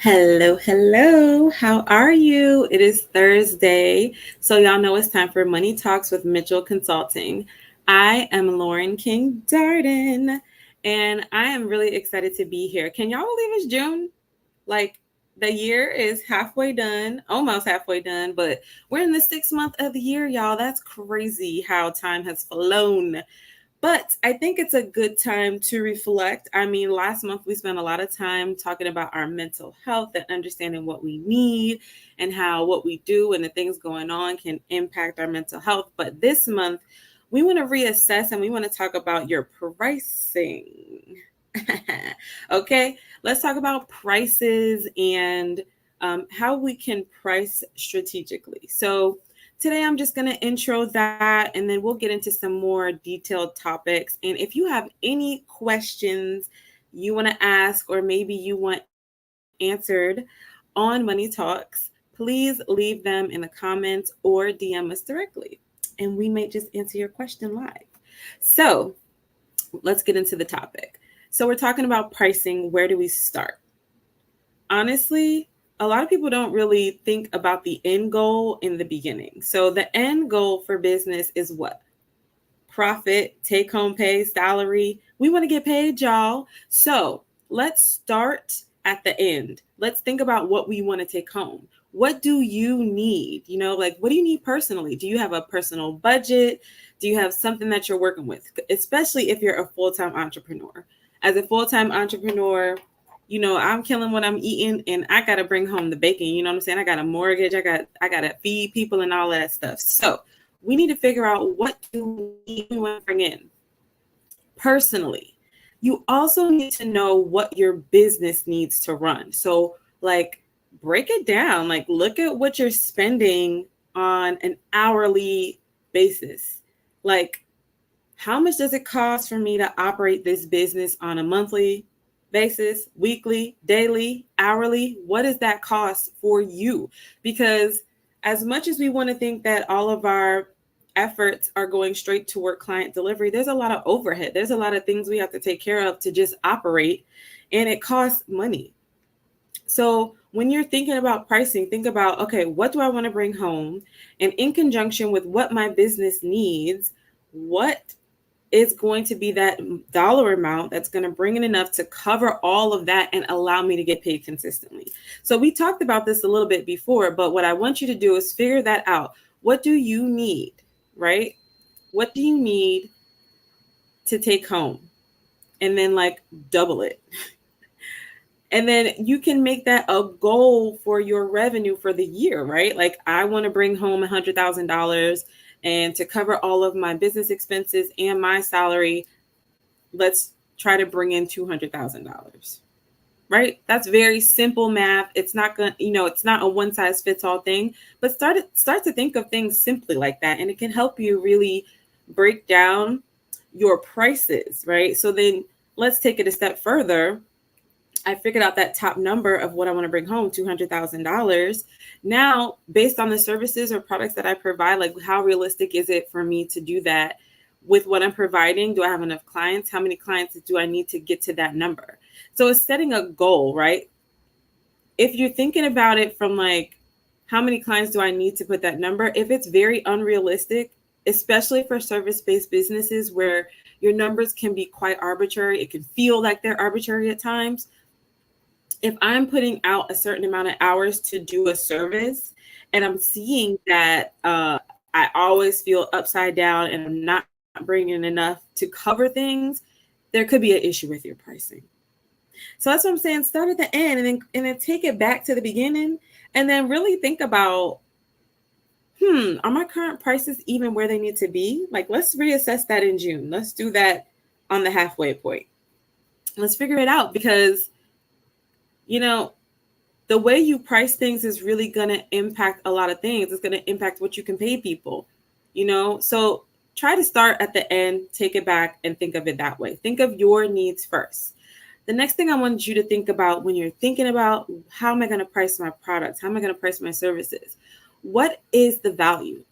Hello, hello. How are you? It is Thursday. So, y'all know it's time for Money Talks with Mitchell Consulting. I am Lauren King Darden, and I am really excited to be here. Can y'all believe it's June? Like, the year is halfway done, almost halfway done, but we're in the 6th month of the year, y'all. That's crazy how time has flown. But I think it's a good time to reflect. I mean, last month we spent a lot of time talking about our mental health and understanding what we need and how what we do and the things going on can impact our mental health. But this month, we want to reassess and we want to talk about your pricing. Okay, let's talk about prices and how we can price strategically. So, today, I'm just going to intro that and then we'll get into some more detailed topics. And if you have any questions you want to ask, or maybe you want answered on Money Talks, please leave them in the comments or DM us directly. And we may just answer your question live. So let's get into the topic. So, we're talking about pricing. Where do we start? Honestly, a lot of people don't really think about the end goal in the beginning. So the end goal for business is what? Profit, take home pay, salary. We want to get paid, y'all. So let's start at the end. Let's think about what we want to take home. What do you need? Like, what do you need personally? Do you have a personal budget? Do you have something that you're working with? Especially if you're a full-time entrepreneur. As a full-time entrepreneur, I'm killing what I'm eating and I got to bring home the bacon. You know what I'm saying? I got a mortgage. I got to feed people and all that stuff. So we need to figure out what do we want to bring in personally. You also need to know what your business needs to run. So like break it down, like look at what you're spending on an hourly basis. Like how much does it cost for me to operate this business on a monthly basis, weekly, daily, hourly? What does that cost for you? Because as much as we want to think that all of our efforts are going straight toward client delivery, there's a lot of overhead. There's a lot of things we have to take care of to just operate, and it costs money. So when you're thinking about pricing, think about, okay, what do I want to bring home? And in conjunction with what my business needs, what is going to be that dollar amount that's going to bring in enough to cover all of that and allow me to get paid consistently. So we talked about this a little bit before, but what I want you to do is figure that out. What do you need, right? What do you need to take home? And then like double it. And then you can make that a goal for your revenue for the year, right? Like I want to bring home $100,000, and to cover all of my business expenses and my salary, let's try to bring in $200,000, right? That's very simple math. It's not going to, it's not a one size fits all thing, but start to think of things simply like that. And it can help you really break down your prices, right? So then let's take it a step further. I figured out that top number of what I want to bring home, $200,000. Now, based on the services or products that I provide, like how realistic is it for me to do that with what I'm providing? Do I have enough clients? How many clients do I need to get to that number? So it's setting a goal, right? If you're thinking about it from like, how many clients do I need to put that number? If it's very unrealistic, especially for service-based businesses where your numbers can be quite arbitrary, it can feel like they're arbitrary at times. If I'm putting out a certain amount of hours to do a service and I'm seeing that I always feel upside down and I'm not bringing enough to cover things, there could be an issue with your pricing. So that's what I'm saying. Start at the end and then take it back to the beginning and then really think about, are my current prices even where they need to be? Like, let's reassess that in June. Let's do that on the halfway point. Let's figure it out because the way you price things is really going to impact a lot of things. It's going to impact what you can pay people, So try to start at the end, take it back, and think of it that way. Think of your needs first. The next thing I want you to think about when you're thinking about how am I going to price my products? How am I going to price my services? What is the value?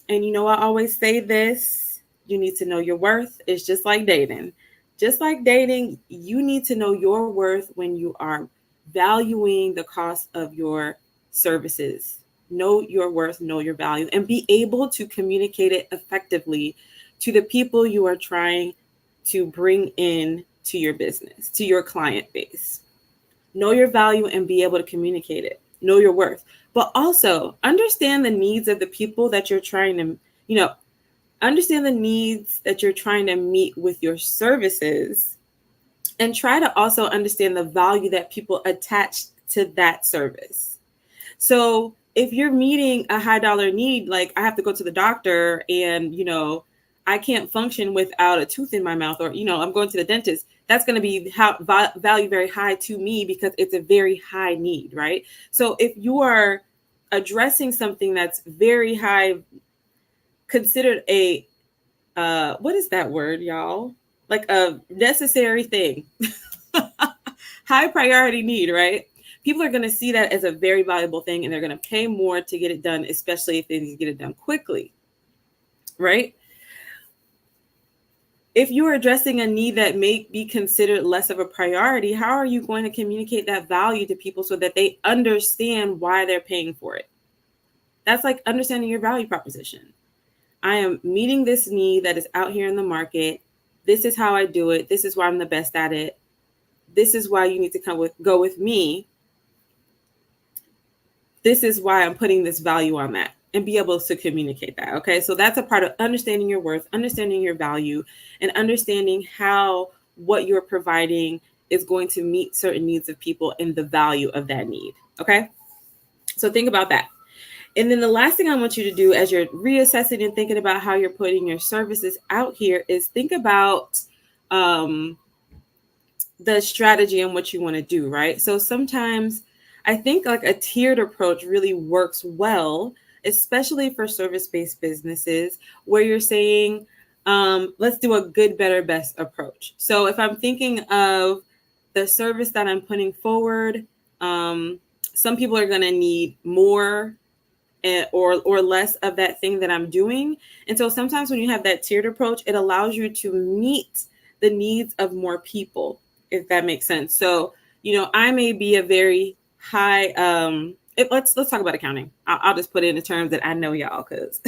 And I always say this, you need to know your worth. It's just like dating. Just like dating, you need to know your worth when you are valuing the cost of your services. Know your worth, know your value, and be able to communicate it effectively to the people you are trying to bring in to your business, to your client base. Know your value and be able to communicate it. Know your worth, but also understand the needs of the people that you're trying to, understand the needs that you're trying to meet with your services, and try to also understand the value that people attach to that service. So if you're meeting a high dollar need, like I have to go to the doctor and, I can't function without a tooth in my mouth, or, I'm going to the dentist, that's going to be value very high to me because it's a very high need, right? So if you are addressing something that's very high, considered a, what is that word, y'all? Like a necessary thing, high priority need, right? People are going to see that as a very valuable thing, and they're going to pay more to get it done, especially if they need to get it done quickly, right? If you are addressing a need that may be considered less of a priority, how are you going to communicate that value to people so that they understand why they're paying for it? That's like understanding your value proposition. I am meeting this need that is out here in the market. This is how I do it. This is why I'm the best at it. This is why you need to go with me. This is why I'm putting this value on that, and be able to communicate that. Okay. So that's a part of understanding your worth, understanding your value, and understanding how what you're providing is going to meet certain needs of people and the value of that need. Okay. So think about that. And then the last thing I want you to do as you're reassessing and thinking about how you're putting your services out here is think about the strategy and what you want to do, right? So sometimes I think like a tiered approach really works well, especially for service-based businesses, where you're saying, let's do a good, better, best approach. So if I'm thinking of the service that I'm putting forward, some people are going to need more or less of that thing that I'm doing. And so sometimes when you have that tiered approach, it allows you to meet the needs of more people, if that makes sense. So, I may be a very high, let's talk about accounting. I'll just put it in the terms that I know y'all, because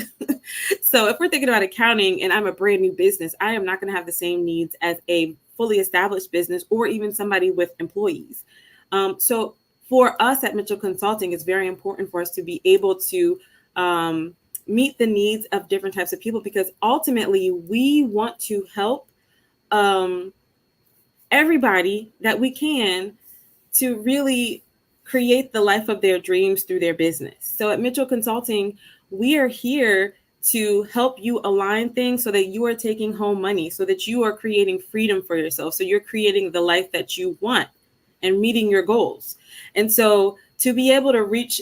so if we're thinking about accounting and I'm a brand new business, I am not going to have the same needs as a fully established business or even somebody with employees. So for us at Mitchell Consulting, it's very important for us to be able to meet the needs of different types of people, because ultimately we want to help everybody that we can to really create the life of their dreams through their business. So at Mitchell Consulting, we are here to help you align things so that you are taking home money, so that you are creating freedom for yourself. So you're creating the life that you want and meeting your goals. And so to be able to reach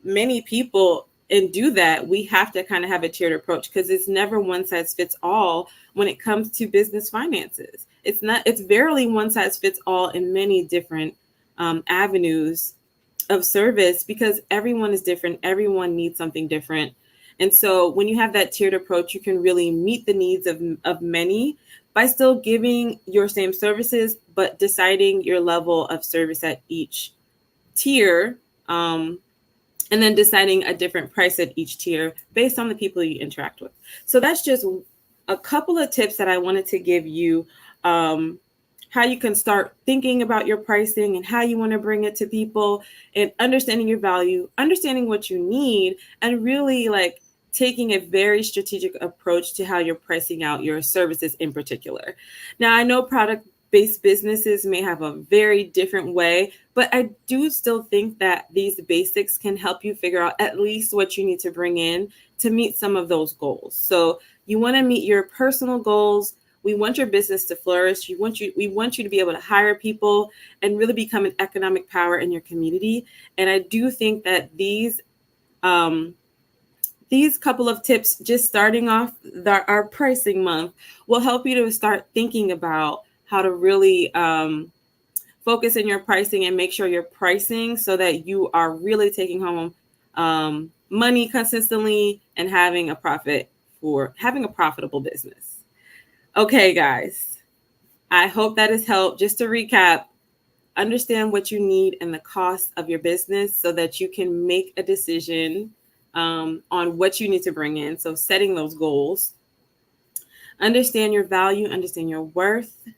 many people and do that, we have to kind of have a tiered approach, because it's never one size fits all when it comes to business finances. It's barely one size fits all in many different avenues of service, because everyone is different. Everyone needs something different. And so when you have that tiered approach, you can really meet the needs of many by still giving your same services, but deciding your level of service at each tier, and then deciding a different price at each tier based on the people you interact with. So that's just a couple of tips that I wanted to give you, how you can start thinking about your pricing and how you want to bring it to people, and understanding your value, understanding what you need, and really like taking a very strategic approach to how you're pricing out your services in particular. Now, I know product-based businesses may have a very different way, but I do still think that these basics can help you figure out at least what you need to bring in to meet some of those goals. So you want to meet your personal goals. We want your business to flourish. We want you to be able to hire people and really become an economic power in your community. And I do think that these couple of tips, just starting off our pricing month, will help you to start thinking about how to really focus in your pricing and make sure you're pricing so that you are really taking home money consistently and having a profitable business. Okay, guys, I hope that has helped. Just to recap, understand what you need and the cost of your business so that you can make a decision on what you need to bring in. So setting those goals. Understand your value, understand your worth,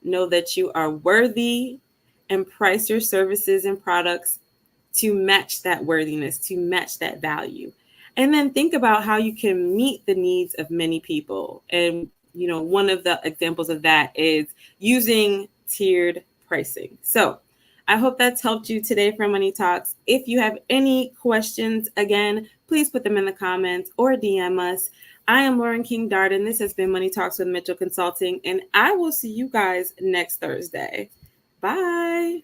know that you are worthy, and price your services and products to match that worthiness, to match that value. And then think about how you can meet the needs of many people. And, one of the examples of that is using tiered pricing. So I hope that's helped you today for Money Talks. If you have any questions, again, please put them in the comments or DM us. I am Lauren King Darden. This has been Money Talks with Mitchell Consulting, and I will see you guys next Thursday. Bye.